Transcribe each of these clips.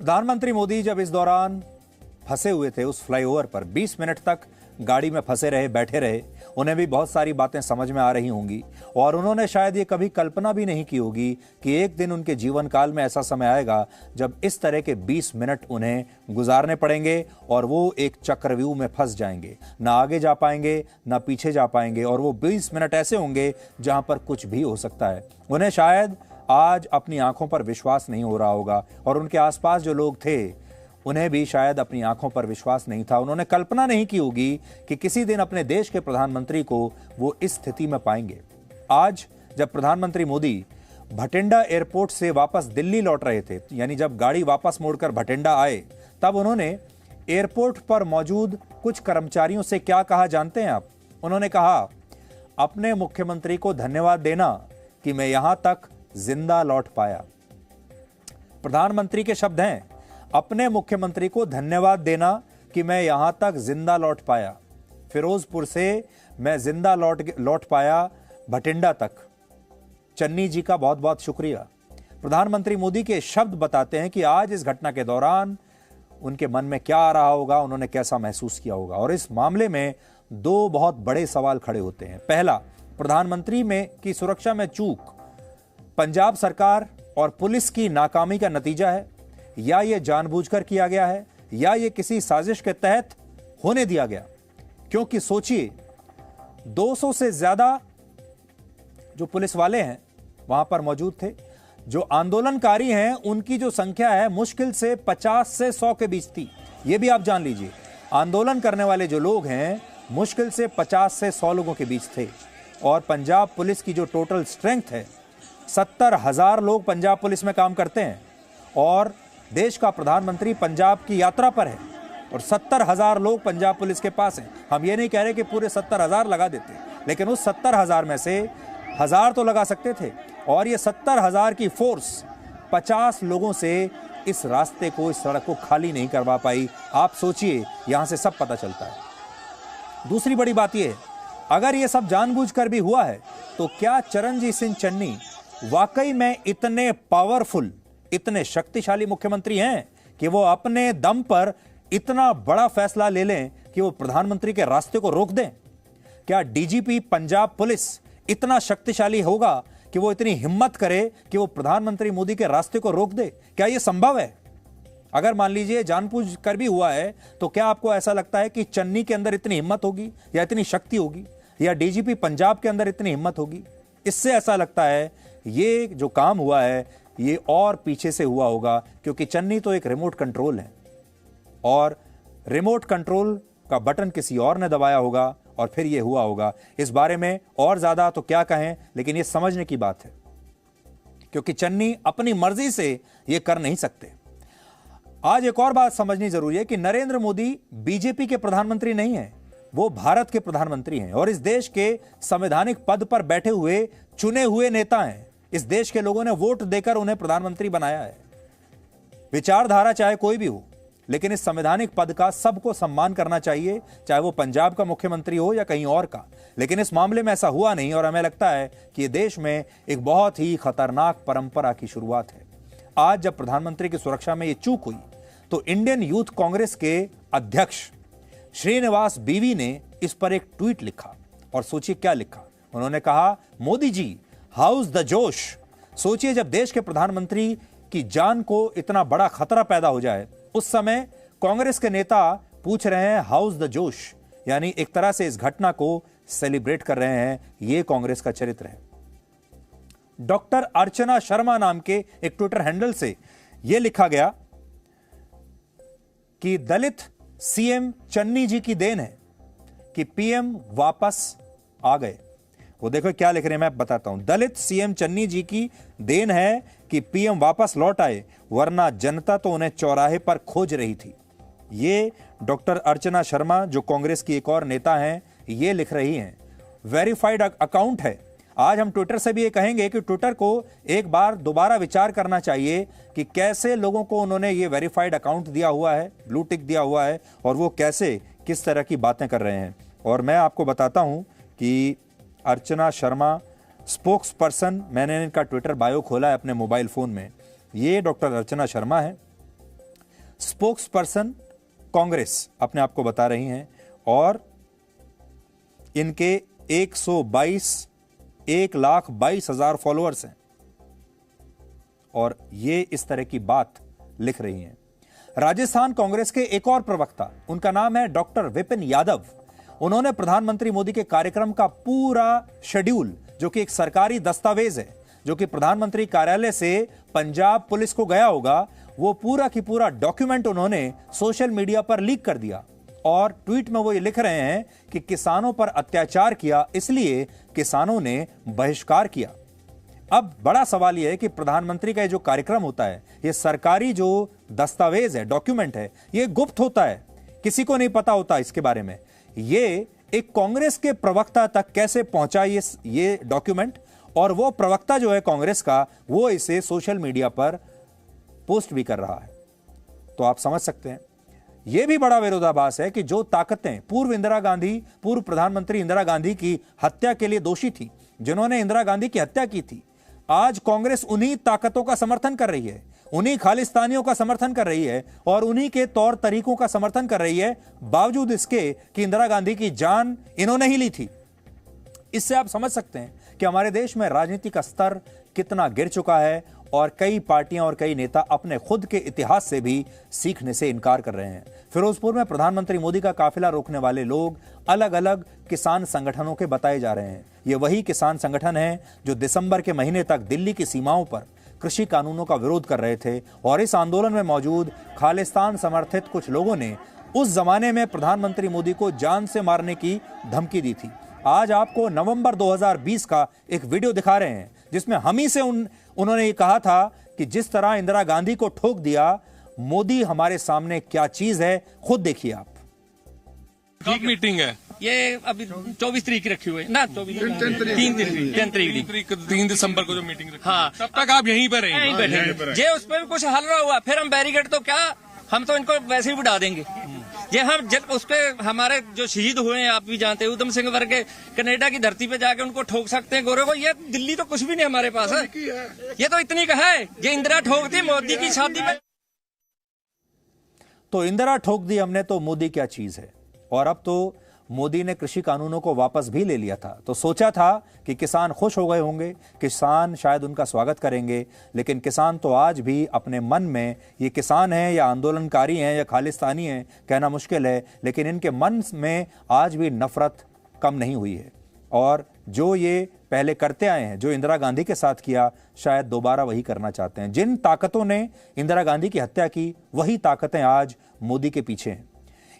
प्रधानमंत्री मोदी जब इस दौरान फंसे हुए थे उस फ्लाईओवर पर 20 मिनट तक गाड़ी में फंसे रहे, बैठे रहे, उन्हें भी बहुत सारी बातें समझ में आ रही होंगी और उन्होंने शायद ये कभी कल्पना भी नहीं की होगी कि एक दिन उनके जीवन काल में ऐसा समय आएगा जब इस तरह के 20 मिनट उन्हें गुजारने पड़ेंगे और वो एक चक्रव्यूह में फंस जाएंगे, ना आगे जा पाएंगे ना पीछे जा पाएंगे और वो 20 मिनट ऐसे होंगे जहां पर कुछ भी हो सकता है। उन्हें शायद आज अपनी आंखों पर विश्वास नहीं हो रहा होगा और उनके आसपास जो लोग थे उन्हें भी शायद अपनी आंखों पर विश्वास नहीं था। उन्होंने कल्पना नहीं की होगी कि किसी दिन अपने देश के प्रधानमंत्री को वो इस स्थिति में पाएंगे। आज जब प्रधानमंत्री मोदी भटिंडा एयरपोर्ट से वापस दिल्ली लौट रहे थे, यानी जब गाड़ी वापस मोड़कर भटिंडा आए, तब उन्होंने एयरपोर्ट पर मौजूद कुछ कर्मचारियों से क्या कहा जानते हैं आप? उन्होंने कहा, अपने मुख्यमंत्री को धन्यवाद देना कि मैं यहां तक जिंदा लौट पाया। प्रधानमंत्री के शब्द हैं, अपने मुख्यमंत्री को धन्यवाद देना कि मैं यहां तक जिंदा लौट पाया। फिरोजपुर से मैं जिंदा लौट पाया भटिंडा तक। चन्नी जी का बहुत बहुत शुक्रिया। प्रधानमंत्री मोदी के शब्द बताते हैं कि आज इस घटना के दौरान उनके मन में क्या आ रहा होगा, उन्होंने कैसा महसूस किया होगा। और इस मामले में दो बहुत बड़े सवाल खड़े होते हैं। पहला, प्रधानमंत्री में की सुरक्षा में चूक पंजाब सरकार और पुलिस की नाकामी का नतीजा है या ये जानबूझकर किया गया है या ये किसी साजिश के तहत होने दिया गया? क्योंकि सोचिए, 200 से ज्यादा जो पुलिस वाले हैं वहां पर मौजूद थे। जो आंदोलनकारी हैं उनकी जो संख्या है मुश्किल से 50 से 100 के बीच थी। ये भी आप जान लीजिए, आंदोलन करने वाले जो लोग हैं मुश्किल से 50 से 100 लोगों के बीच थे। और पंजाब पुलिस की जो टोटल स्ट्रेंथ है, 70,000 लोग पंजाब पुलिस में काम करते हैं और देश का प्रधानमंत्री पंजाब की यात्रा पर है और 70,000 लोग पंजाब पुलिस के पास हैं। हम ये नहीं कह रहे कि पूरे 70,000 लगा देते, लेकिन उस 70,000 में से 1,000 तो लगा सकते थे। और ये 70,000 की फोर्स 50 लोगों से इस रास्ते को, इस सड़क को खाली नहीं करवा पाई। आप सोचिए, यहां से सब पता चलता है। दूसरी बड़ी बात यह है, अगर ये सब जानबूझकर भी हुआ है तो क्या चरणजीत सिंह चन्नी वाकई में इतने पावरफुल, इतने शक्तिशाली मुख्यमंत्री हैं कि वो अपने दम पर इतना बड़ा फैसला ले लें कि वो प्रधानमंत्री के रास्ते को रोक दें? क्या डीजीपी पंजाब पुलिस इतना शक्तिशाली होगा कि वो इतनी हिम्मत करे कि वो प्रधानमंत्री मोदी के रास्ते को रोक दे? क्या यह संभव है? अगर मान लीजिए जानबूझकर भी हुआ है तो क्या आपको ऐसा लगता है कि चन्नी के अंदर इतनी हिम्मत होगी या इतनी शक्ति होगी या डीजीपी पंजाब के अंदर इतनी हिम्मत होगी? इससे ऐसा लगता है ये जो काम हुआ है ये और पीछे से हुआ होगा, क्योंकि चन्नी तो एक रिमोट कंट्रोल है और रिमोट कंट्रोल का बटन किसी और ने दबाया होगा और फिर ये हुआ होगा। इस बारे में और ज्यादा तो क्या कहें, लेकिन ये समझने की बात है, क्योंकि चन्नी अपनी मर्जी से ये कर नहीं सकते। आज एक और बात समझनी जरूरी है कि नरेंद्र मोदी बीजेपी के प्रधानमंत्री नहीं है, वो भारत के प्रधानमंत्री हैं और इस देश के संवैधानिक पद पर बैठे हुए चुने हुए नेता हैं। इस देश के लोगों ने वोट देकर उन्हें प्रधानमंत्री बनाया है। विचारधारा चाहे कोई भी हो, लेकिन इस संवैधानिक पद का सबको सम्मान करना चाहिए, चाहे वो पंजाब का मुख्यमंत्री हो या कहीं और का। लेकिन इस मामले में ऐसा हुआ नहीं और हमें लगता है कि ये देश में एक बहुत ही खतरनाक परंपरा की शुरुआत है। आज जब प्रधानमंत्री की सुरक्षा में ये चूक हुई तो इंडियन यूथ कांग्रेस के अध्यक्ष श्रीनिवास बीवी ने इस पर एक ट्वीट लिखा और सोचिए क्या लिखा। उन्होंने कहा, मोदी जी, हाउस द जोश। सोचिए, जब देश के प्रधानमंत्री की जान को इतना बड़ा खतरा पैदा हो जाए, उस समय कांग्रेस के नेता पूछ रहे हैं हाउस द जोश, यानी एक तरह से इस घटना को सेलिब्रेट कर रहे हैं। यह कांग्रेस का चरित्र है। डॉक्टर अर्चना शर्मा नाम के एक ट्विटर हैंडल से यह लिखा गया कि दलित सीएम चन्नी जी की देन है कि पीएम वापस आ गए। वो देखो क्या लिख रहे हैं, मैं बताता हूं। दलित सीएम चन्नी जी की देन है कि पीएम वापस लौट आए, वरना जनता तो उन्हें चौराहे पर खोज रही थी। ये डॉक्टर अर्चना शर्मा, जो कांग्रेस की एक और नेता हैं, ये लिख रही हैं। वेरीफाइड अकाउंट है। आज हम ट्विटर से भी ये कहेंगे कि ट्विटर को एक बार दोबारा विचार करना चाहिए कि कैसे लोगों को उन्होंने ये वेरीफाइड अकाउंट दिया हुआ है, ब्लू टिक दिया हुआ है, और वो कैसे किस तरह की बातें कर रहे हैं। और मैं आपको बताता हूं कि अर्चना शर्मा स्पोक्स पर्सन, मैंने इनका ट्विटर बायो खोला है अपने मोबाइल फोन में। ये डॉक्टर अर्चना शर्मा है स्पोक्स पर्सन कांग्रेस अपने आप को बता रही हैं और इनके 1,22,000 फॉलोअर्स हैं और ये इस तरह की बात लिख रही हैं। राजस्थान कांग्रेस के एक और प्रवक्ता, उनका नाम है डॉक्टर विपिन यादव, उन्होंने प्रधानमंत्री मोदी के कार्यक्रम का पूरा शेड्यूल, जो कि एक सरकारी दस्तावेज है, जो कि प्रधानमंत्री कार्यालय से पंजाब पुलिस को गया होगा, वो पूरा की पूरा डॉक्यूमेंट उन्होंने सोशल मीडिया पर लीक कर दिया और ट्वीट में वो ये लिख रहे हैं कि किसानों पर अत्याचार किया, इसलिए किसानों ने बहिष्कार किया। अब बड़ा सवाल यह है कि प्रधानमंत्री का ये जो कार्यक्रम होता है, ये सरकारी जो दस्तावेज है, डॉक्यूमेंट है, ये गुप्त होता है, किसी को नहीं पता होता इसके बारे में। ये एक कांग्रेस के प्रवक्ता तक कैसे पहुंचा ये डॉक्यूमेंट, और वो प्रवक्ता जो है कांग्रेस का, वो इसे सोशल मीडिया पर पोस्ट भी कर रहा है। तो आप समझ सकते हैं यह भी बड़ा विरोधाभास है कि जो ताकतें पूर्व प्रधानमंत्री इंदिरा गांधी की हत्या के लिए दोषी थी, जिन्होंने इंदिरा गांधी की हत्या की थी, आज कांग्रेस उन्हीं ताकतों का समर्थन कर रही है, उन्हीं खालिस्तानियों का समर्थन कर रही है और उन्हीं के तौर तरीकों का समर्थन कर रही है, बावजूद इसके कि इंदिरा गांधी की जान इन्होंने ही ली थी। इससे आप समझ सकते हैं कि हमारे देश में राजनीति का स्तर कितना गिर चुका है और कई पार्टियां और कई नेता अपने खुद के इतिहास से भी सीखने से इनकार कर रहे हैं। फिरोजपुर में प्रधानमंत्री मोदी का काफिला रोकने वाले लोग अलग अलग किसान संगठनों के बताए जा रहे हैं। ये वही किसान संगठन हैं जो दिसंबर के महीने तक दिल्ली की सीमाओं पर कृषि कानूनों का विरोध कर रहे थे और इस आंदोलन में मौजूद खालिस्तान समर्थित कुछ लोगों ने उस जमाने में प्रधानमंत्री मोदी को जान से मारने की धमकी दी थी। आज आपको नवंबर 2020 का एक वीडियो दिखा रहे हैं जिसमें हम ही से उन्होंने ये कहा था कि जिस तरह इंदिरा गांधी को ठोक दिया, मोदी हमारे सामने क्या चीज है, खुद देखिए आप। कब मीटिंग है? ये अभी 24 तारीख की रखी हुई है ना, 3 दिसंबर को जो मीटिंग रखी। हाँ, तब तक आप यहीं पर रहेंगे? यहीं बैठेंगे। जे उस पर भी कुछ हल ना हुआ, फिर हम बैरिकेड तो क्या, हम तो इनको वैसे ही उड़ा देंगे। ये हम जब उस पे हमारे जो शहीद हुए हैं, आप भी जानते हैं, उधम सिंह वर्ग के कनाडा की धरती पे जाके उनको ठोक सकते हैं गोरे को। ये दिल्ली तो कुछ भी नहीं हमारे पास है, ये तो इतनी का है। ये इंदिरा ठोकती मोदी की शादी में, तो इंदिरा ठोक दी हमने, तो मोदी क्या चीज है। और अब तो मोदी ने कृषि कानूनों को वापस भी ले लिया था, तो सोचा था कि किसान खुश हो गए होंगे, किसान शायद उनका स्वागत करेंगे, लेकिन किसान तो आज भी अपने मन में, ये किसान हैं या आंदोलनकारी हैं या खालिस्तानी हैं कहना मुश्किल है, लेकिन इनके मन में आज भी नफरत कम नहीं हुई है। और जो ये पहले करते आए हैं, जो इंदिरा गांधी के साथ किया, शायद दोबारा वही करना चाहते हैं। जिन ताकतों ने इंदिरा गांधी की हत्या की, वही ताकतें आज मोदी के पीछे हैं।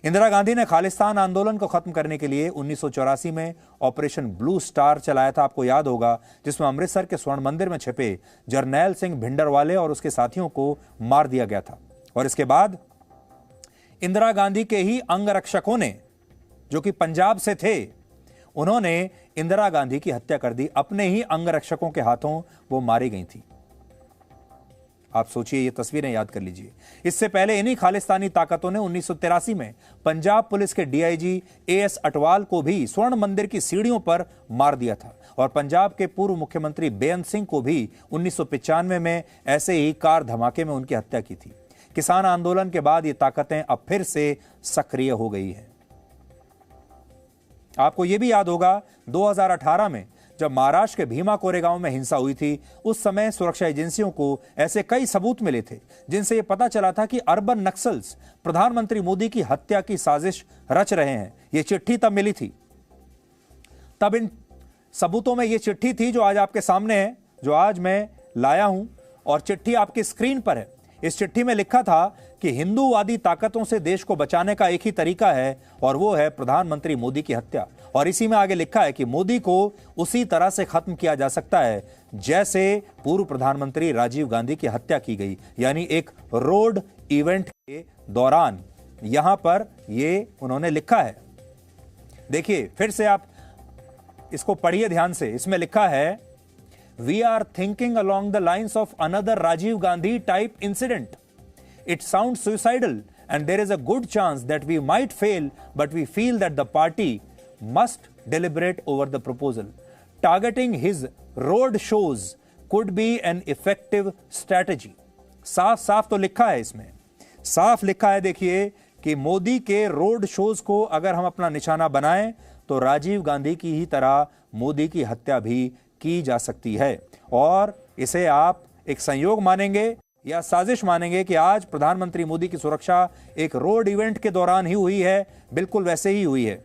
इंदिरा गांधी ने खालिस्तान आंदोलन को खत्म करने के लिए 1984 में ऑपरेशन ब्लू स्टार चलाया था, आपको याद होगा, जिसमें अमृतसर के स्वर्ण मंदिर में छिपे जरनैल सिंह भिंडरवाले और उसके साथियों को मार दिया गया था। और इसके बाद इंदिरा गांधी के ही अंगरक्षकों ने, जो कि पंजाब से थे, उन्होंने इंदिरा गांधी की हत्या कर दी। अपने ही अंगरक्षकों के हाथों वो मारी गई थी। आप सोचिए, ये तस्वीरें याद कर लीजिए। इससे पहले इन्हीं खालिस्तानी ताकतों ने 1983 में पंजाब पुलिस के डीआईजी एएस अटवाल को भी स्वर्ण मंदिर की सीढ़ियों पर मार दिया था और पंजाब के पूर्व मुख्यमंत्री बेअंत सिंह को भी 1995 में ऐसे ही कार धमाके में उनकी हत्या की थी। किसान आंदोलन के बाद ये ताकतें अब फिर से सक्रिय हो गई हैं। आपको यह भी याद होगा 2018 में जब महाराष्ट्र के भीमा कोरेगांव में हिंसा हुई थी, उस समय सुरक्षा एजेंसियों को ऐसे कई सबूत मिले थे जिनसे यह पता चला था कि अर्बन नक्सल्स प्रधानमंत्री मोदी की हत्या की साजिश रच रहे हैं। यह चिट्ठी तब मिली थी, तब इन सबूतों में यह चिट्ठी थी जो आज आपके सामने है, जो आज मैं लाया हूं, और चिट्ठी आपकी स्क्रीन पर है। इस चिट्ठी में लिखा था कि हिंदूवादी ताकतों से देश को बचाने का एक ही तरीका है और वो है प्रधानमंत्री मोदी की हत्या। और इसी में आगे लिखा है कि मोदी को उसी तरह से खत्म किया जा सकता है जैसे पूर्व प्रधानमंत्री राजीव गांधी की हत्या की गई, यानी एक रोड इवेंट के दौरान। यहां पर ये उन्होंने लिखा है, देखिए फिर से आप इसको पढ़िए ध्यान से। इसमें लिखा है, We are thinking along the lines of another Rajiv Gandhi type incident. It sounds suicidal and there is a good chance that we might fail, but we feel that the party must deliberate over the proposal. Targeting his road shows could be an effective strategy. साफ साफ तो लिखा है इसमें, साफ लिखा है, देखिए कि मोदी के रोड शोज को अगर हम अपना निशाना बनाएं तो राजीव गांधी की ही तरह मोदी की हत्या भी की जा सकती है। और इसे आप एक संयोग मानेंगे या साजिश मानेंगे कि आज प्रधानमंत्री मोदी की सुरक्षा एक रोड इवेंट के दौरान ही हुई है, बिल्कुल वैसे ही हुई है।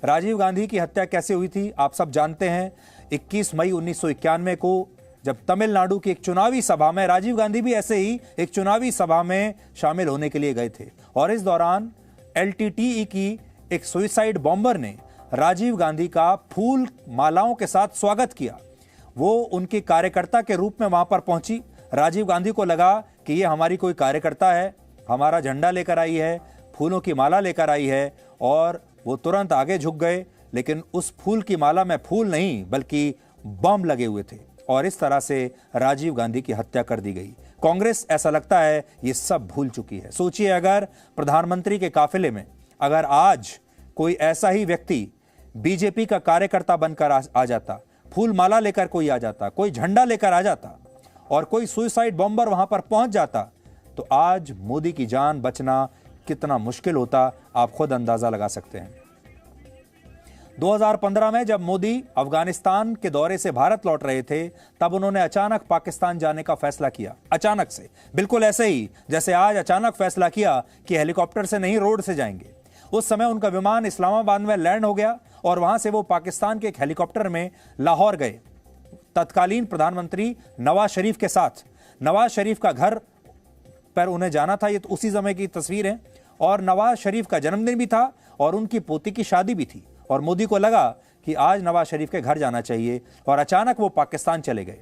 राजीव गांधी की हत्या कैसे हुई थी आप सब जानते हैं। 21 मई 1991 को जब तमिलनाडु की एक चुनावी सभा में, राजीव गांधी भी ऐसे ही एक चुनावी सभा में शामिल होने के लिए गए थे और इस दौरान LTTE की एक सुइसाइड बॉम्बर ने राजीव गांधी का फूल मालाओं के साथ स्वागत किया। वो उनके कार्यकर्ता के रूप में वहां पर पहुंची। राजीव गांधी को लगा कि ये हमारी कोई कार्यकर्ता है, हमारा झंडा लेकर आई है, फूलों की माला लेकर आई है, और वो तुरंत आगे झुक गए। लेकिन उस फूल की माला में फूल नहीं बल्कि बम लगे हुए थे और इस तरह से राजीव गांधी की हत्या कर दी गई। कांग्रेस, ऐसा लगता है, ये सब भूल चुकी है। सोचिए अगर प्रधानमंत्री के काफिले में अगर आज कोई ऐसा ही व्यक्ति बीजेपी का कार्यकर्ता बनकर आ जाता, फूल माला लेकर कोई आ जाता, कोई झंडा लेकर आ जाता और कोई सुइसाइड बॉम्बर वहां पर पहुंच जाता, तो आज मोदी की जान बचना कितना मुश्किल होता, आप खुद अंदाजा लगा सकते हैं। 2015 में जब मोदी अफगानिस्तान के दौरे से भारत लौट रहे थे, तब उन्होंने अचानक पाकिस्तान जाने का फैसला किया। अचानक से, बिल्कुल ऐसे ही जैसे आज अचानक फैसला किया कि हेलीकॉप्टर से नहीं, रोड से जाएंगे। उस समय उनका विमान इस्लामाबाद में लैंड हो गया और वहां से वो पाकिस्तान के एक हेलीकॉप्टर में लाहौर गए। तत्कालीन प्रधानमंत्री नवाज शरीफ के साथ। नवाज शरीफ का घर पर उन्हें जाना था, ये तो उसी समय की तस्वीर है, और नवाज शरीफ का जन्मदिन भी था और उनकी पोती की शादी भी थी और मोदी को लगा कि आज नवाज शरीफ के घर जाना चाहिए और अचानक वो पाकिस्तान चले गए।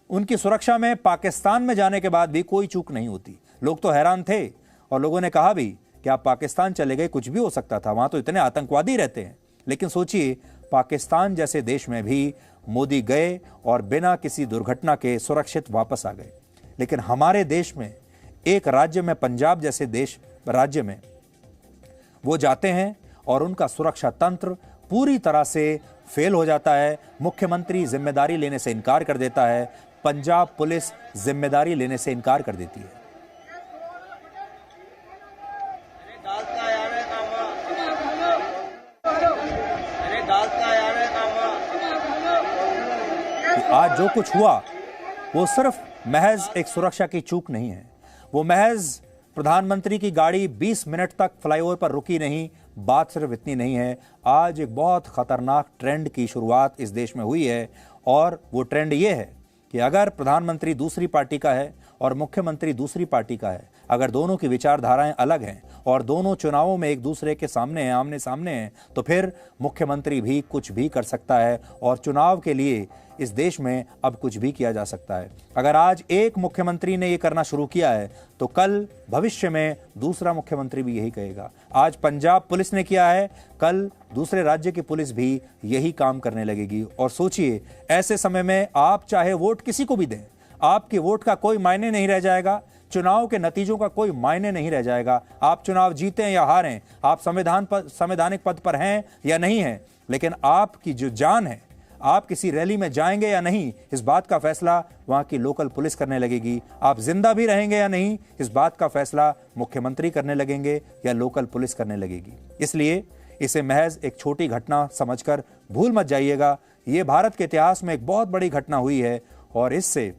उनकी सुरक्षा में पाकिस्तान में जाने के बाद भी कोई चूक नहीं होती। लोग तो हैरान थे और लोगों ने कहा भी कि आप पाकिस्तान चले गए, कुछ भी हो सकता था, वहां तो इतने आतंकवादी रहते हैं। लेकिन सोचिए, पाकिस्तान जैसे देश में भी मोदी गए और बिना किसी दुर्घटना के सुरक्षित वापस आ गए। लेकिन हमारे देश में एक राज्य में, पंजाब जैसे राज्य में वो जाते हैं और उनका सुरक्षा तंत्र पूरी तरह से फेल हो जाता है। मुख्यमंत्री जिम्मेदारी लेने से इनकार कर देता है, पंजाब पुलिस जिम्मेदारी लेने से इनकार कर देती है। आज जो कुछ हुआ वो सिर्फ महज एक सुरक्षा की चूक नहीं है, वो महज प्रधानमंत्री की गाड़ी 20 मिनट तक फ्लाईओवर पर रुकी नहीं। बात सिर्फ इतनी नहीं है, आज एक बहुत खतरनाक ट्रेंड की शुरुआत इस देश में हुई है और वो ट्रेंड ये है कि अगर प्रधानमंत्री दूसरी पार्टी का है और मुख्यमंत्री दूसरी पार्टी का है, अगर दोनों की विचारधाराएं अलग हैं और दोनों चुनावों में एक दूसरे के सामने हैं, आमने सामने हैं, तो फिर मुख्यमंत्री भी कुछ भी कर सकता है और चुनाव के लिए इस देश में अब कुछ भी किया जा सकता है। अगर आज एक मुख्यमंत्री ने यह करना शुरू किया है तो कल भविष्य में दूसरा मुख्यमंत्री भी यही कहेगा। आज पंजाब पुलिस ने किया है, कल दूसरे राज्य की पुलिस भी यही काम करने लगेगी। और सोचिए, ऐसे समय में आप चाहे वोट किसी को भी दें, आपके वोट का कोई मायने नहीं रह जाएगा, चुनाव के नतीजों का कोई मायने नहीं रह जाएगा। आप चुनाव जीतें या हारें, आप संवैधानिक पद पर हैं या नहीं हैं, लेकिन आपकी जो जान है, आप किसी रैली में जाएंगे या नहीं, इस बात का फैसला वहां की लोकल पुलिस करने लगेगी। आप जिंदा भी रहेंगे या नहीं, इस बात का फैसला मुख्यमंत्री करने लगेंगे या लोकल पुलिस करने लगेगी। इसलिए इसे महज एक छोटी घटना समझकर भूल मत जाइएगा। यह भारत के इतिहास में एक बहुत बड़ी घटना हुई है और इससे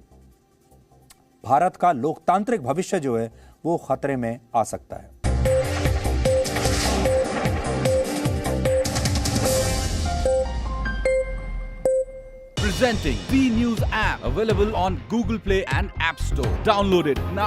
भारत का लोकतांत्रिक भविष्य जो है वो खतरे में आ सकता है। Presenting B News app, available on Google Play and App Store. Download it now.